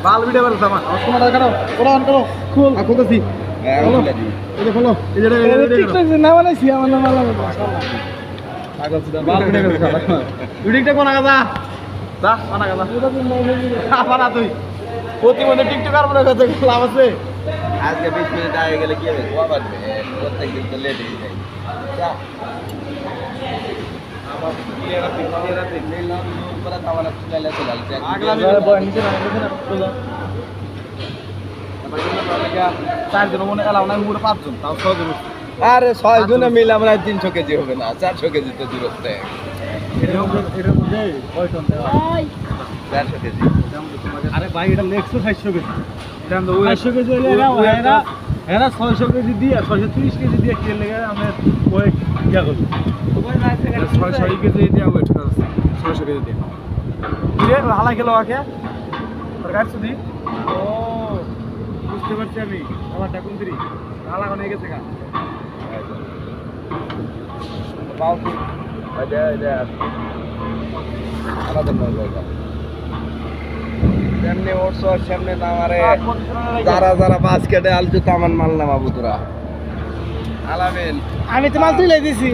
বাল video করছ আমার তোমার কারো কোরআন করো খুল খুলতেছি এই যে ফলো এই যে টিকটক না বানাইছি আমার নাম লাগবে পাগল সুদা বাল ভিডিও করছ ভিডিওটা কোন আগা যা কোন আগা আবার তুই প্রতিমধ্যে টিকটক আর মনে করতে লাভ আছে আজকে 20 মিনিট আগে গেলে কি হবে গোয়া বাজবে প্রত্যেকদিন তো লেট হয়ে যায় যা আমার ক্লিয়ার আছে মেল নাম করে তাওয়ালা চলে চলে আগলা নিচে না তো যা চার জন মনে এলাও না মুড়ে 5 জন তাও 6 জন আরে 6 জনে মিলে আমরা 300 কেজি হবে না 400 কেজি তো দূরত্ব এর মধ্যে কয় টন ভাই 400 কেজি আরে ভাই এটা লেক্সো 600 কেজি এটা তো 500 কেজি হলে এরা 600 কেজি দিয়ে 630 কেজি দিয়ে কি লাগে আমরা ওই কি করব তোমার না 600 কেজি দিয়ে ওয়েট করছে 600 কেজি দিয়ে রে হালা গেল আকে সরকার সুদি ও বুঝতে পারছি আমি আমার ডাকুন্দ্রি হালা কোন গেছে গা বাউ আদে আমাদের নয় জায়গা সামনে ওরছো সামনে না আমারে যারা বাস কেটে আলজু তামান মাল না বাবু তোরা আলামিন আমি তো মাল তুলে দিছি